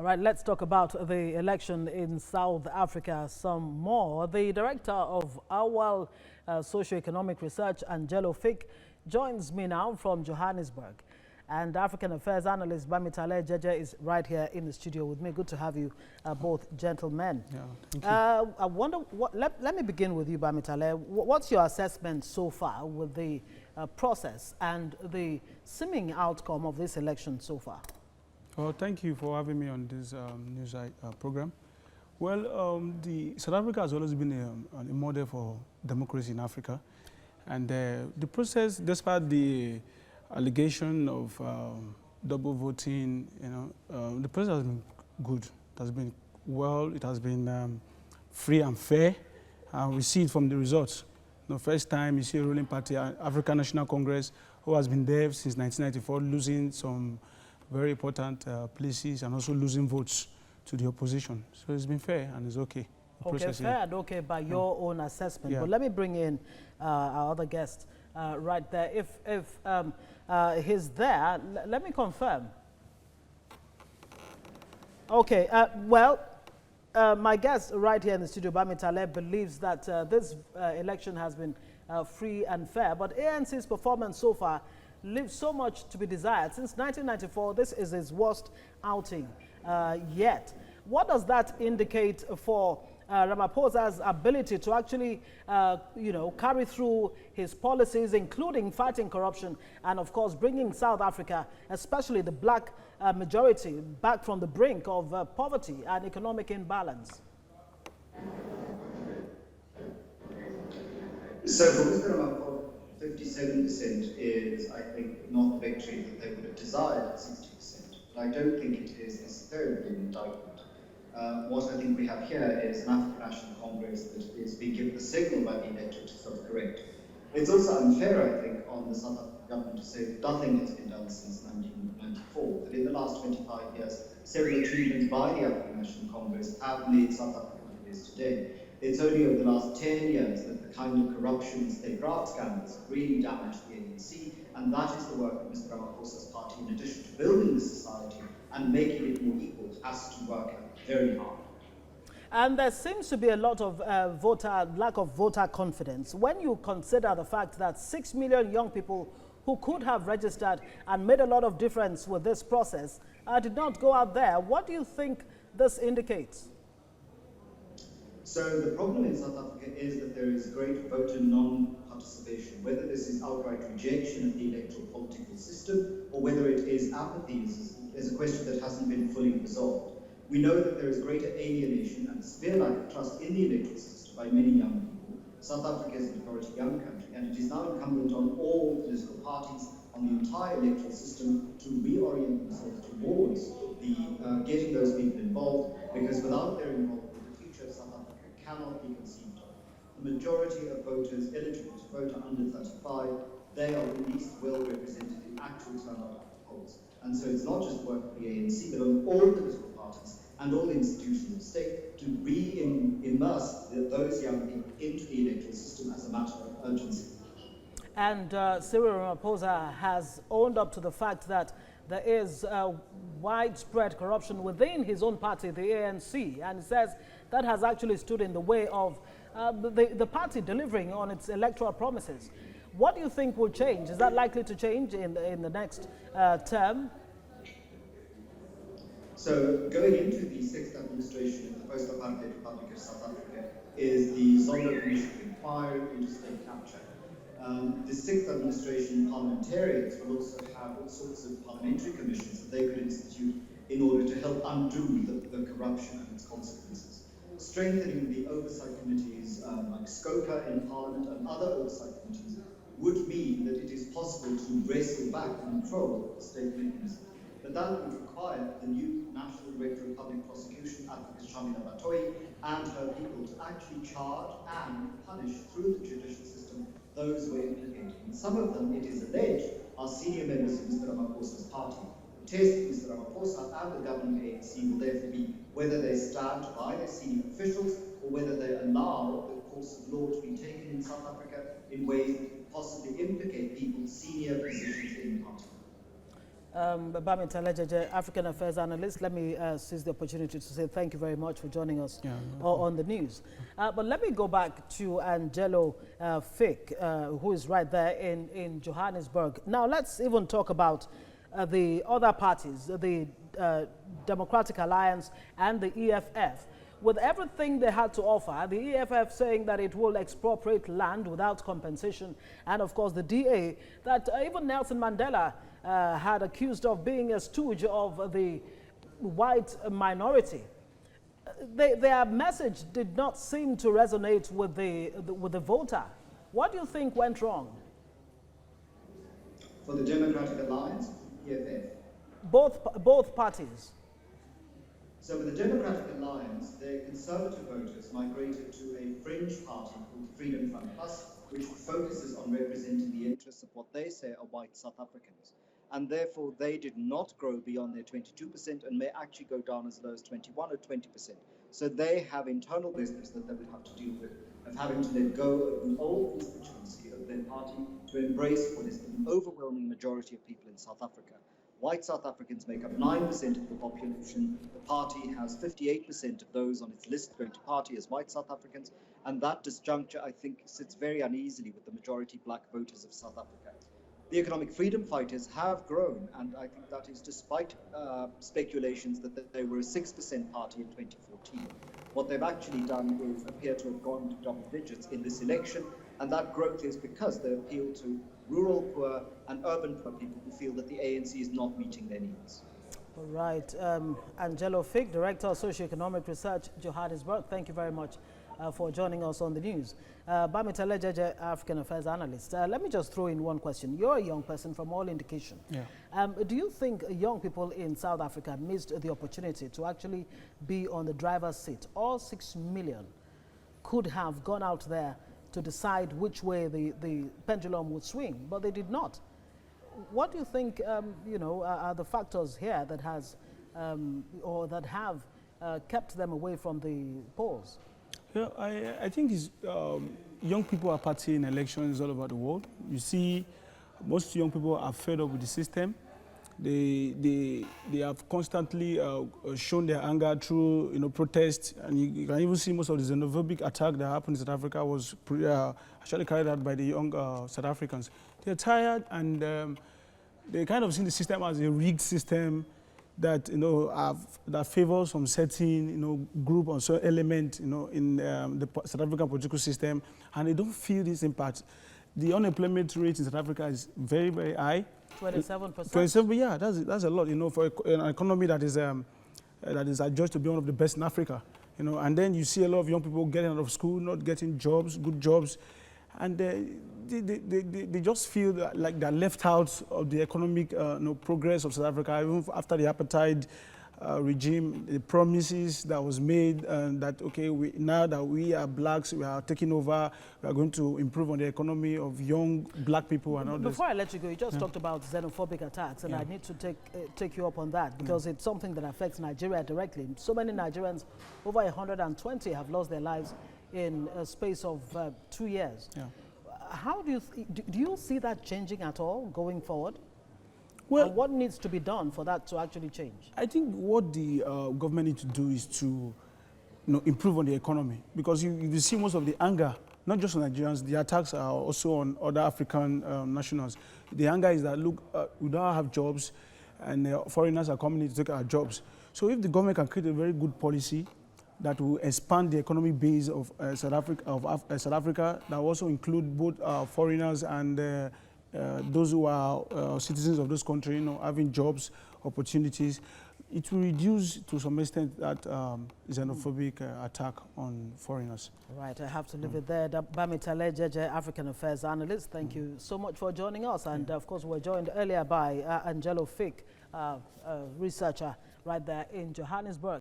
All right, let's talk about the election in South Africa some more. The director of AWAL Socioeconomic Research, Angelo Fick, joins me now from Johannesburg. And African Affairs analyst Bamitale Jeje is right here in the studio with me. Good to have you both gentlemen. Yeah, thank you. I wonder, let me begin with you, Bamitale. What's your assessment so far with the process and the seeming outcome of this election so far? Well, thank you for having me on this news program. Well, South Africa has always been a model for democracy in Africa. And the process, despite the allegation of double voting, the process has been good. It has been well, it has been free and fair. And we see it from the results. The first time you see a ruling party, African National Congress, who has been there since 1994, losing some very important places and also losing votes to the opposition. So it's been fair and it's okay. Okay, fair and okay by your own assessment. Yeah. But let me bring in our other guest right there. If he's there, let me confirm. Okay, my guest right here in the studio, Bamitale, believes that this election has been free and fair. But ANC's performance so far leaves so much to be desired. Since 1994, this is his worst outing yet. What does that indicate for Ramaphosa's ability to actually, carry through his policies, including fighting corruption and, of course, bringing South Africa, especially the black majority, back from the brink of poverty and economic imbalance? So for Mr. Ramaphosa, 57% is, I think, not the victory that they would have desired at 60%. But I don't think it is necessarily an indictment. What I think we have here is an African National Congress that is being given the signal by the electorate to self-correct. It's also unfair, I think, on the South African government to say that nothing has been done since 1994, that in the last 25 years, several achievements by the African National Congress have made South Africa what it is today. It's only over the last 10 years that the kind of corruption and state graft scandals have really damaged the ANC, and that is the work of Mr. Ramaphosa's party, in addition to building the society and making it more equal, has to work very hard. And there seems to be a lot of lack of voter confidence. When you consider the fact that 6 million young people who could have registered and made a lot of difference with this process did not go out there, what do you think this indicates? So the problem in South Africa is that there is great voter non-participation, whether this is outright rejection of the electoral political system or whether it is apathy is a question that hasn't been fully resolved. We know that there is greater alienation and severe lack of trust in the electoral system by many young people. South Africa is a majority young country, and it is now incumbent on all political parties, on the entire electoral system, to reorient themselves towards getting those people involved, because without their involvement, the future of South Africa cannot be conceived of. The majority of voters eligible to vote are under 35. They are the least well represented in actual turnout at the polls. And so it's not just work of the ANC, but on all political parties and all institutions of the state to re-immerse those young people into the electoral system as a matter of urgency. And Cyril Ramaphosa has owned up to the fact that there is widespread corruption within his own party, the ANC, and he says that has actually stood in the way of the party delivering on its electoral promises. What do you think will change? Is that likely to change in the next term? So going into the sixth administration in the post-apartheid Republic of South Africa is the Zondo Commission of Inquiry into state capture. The sixth administration parliamentarians will also have all sorts of parliamentary commissions that they could institute in order to help undo the corruption and its consequences. Strengthening the oversight committees like SCOCA in Parliament and other oversight committees would mean that it is possible to wrestle back control of the state mechanism. But that would require the new National Director of Public Prosecution, Advocate Shamina Batoyi, and her people to actually charge and punish through the judicial system those who are implicated. And some of them, it is alleged, are senior members of Mr. Ramaphosa's party. The test of Mr. Ramaphosa and the governing ANC will therefore be whether they stand by their senior officials or whether they allow the course of law to be taken in South Africa in ways that could possibly implicate people in senior positions in the party. Bami Talejeje, African Affairs Analyst, let me seize the opportunity to say thank you very much for joining us on the news. But let me go back to Angelo Fick, who is right there in Johannesburg. Now, let's even talk about the other parties, the Democratic Alliance and the EFF. With everything they had to offer, the EFF saying that it will expropriate land without compensation, and of course the DA that even Nelson Mandela had accused of being a stooge of the white minority. Their message did not seem to resonate with the voter. What do you think went wrong? For the Democratic Alliance, EFF? Both parties. So with the Democratic Alliance, their conservative voters migrated to a fringe party called the Freedom Front Plus, which focuses on representing the interests of what they say are white South Africans. And therefore, they did not grow beyond their 22% and may actually go down as low as 21 or 20%. So they have internal business that they would have to deal with, of having to let go of the old constituency of their party to embrace what is the overwhelming majority of people in South Africa. White South Africans make up 9% of the population. The party has 58% of those on its list going to party as white South Africans. And that disjuncture, I think, sits very uneasily with the majority black voters of South Africa. The economic freedom fighters have grown, and I think that is despite speculations that they were a 6% party in 2014. What they've actually done is appear to have gone to double digits in this election, and that growth is because they appeal to rural poor and urban poor people who feel that the ANC is not meeting their needs. All right. Angelo Fick, Director of Socioeconomic Research, Johannesburg, thank you very much for joining us on the news. Bami Talejeje, African Affairs Analyst. Let me just throw in one question. You're a young person from all indication. Yeah. Do you think young people in South Africa missed the opportunity to actually be on the driver's seat? All 6 million could have gone out there to decide which way the pendulum would swing, but they did not. What do you think, are the factors here that has or that have kept them away from the polls? Yeah, I think it's, young people are partying in elections all over the world. You see, most young people are fed up with the system. They have constantly shown their anger through protests, and you can even see most of the xenophobic attack that happened in South Africa was actually carried out by the young South Africans. They're tired, and they kind of see the system as a rigged system that that favors some certain group or certain element in the South African political system, and they don't feel this impact. The unemployment rate in South Africa is very, very high. 27%. 27, yeah, that's a lot. For an economy that is adjudged to be one of the best in Africa. And then you see a lot of young people getting out of school, not getting jobs, good jobs, and they just feel like they're left out of the economic progress of South Africa, even after the apartheid regime, the promises that was made, that now that we are blacks, we are taking over, we are going to improve on the economy of young black people and all this. Before I let you go, you just talked about xenophobic attacks, and I need to take you up on that because it's something that affects Nigeria directly. So many Nigerians, over 120, have lost their lives in a space of 2 years. Yeah. How do you see that changing at all going forward? Well, and what needs to be done for that to actually change? I think what the government needs to do is to improve on the economy, because you see most of the anger, not just on Nigerians, the attacks are also on other African nationals. The anger is that, look, we don't have jobs, and foreigners are coming in to take our jobs. So if the government can create a very good policy that will expand the economic base of South Africa, that will also include both foreigners and those who are citizens of this country, having jobs, opportunities, it will reduce to some extent that xenophobic attack on foreigners. Right, I have to leave it there. Bami Talejeje, African Affairs Analyst, thank you so much for joining us. And of course, we're joined earlier by Angelo Fick, researcher right there in Johannesburg.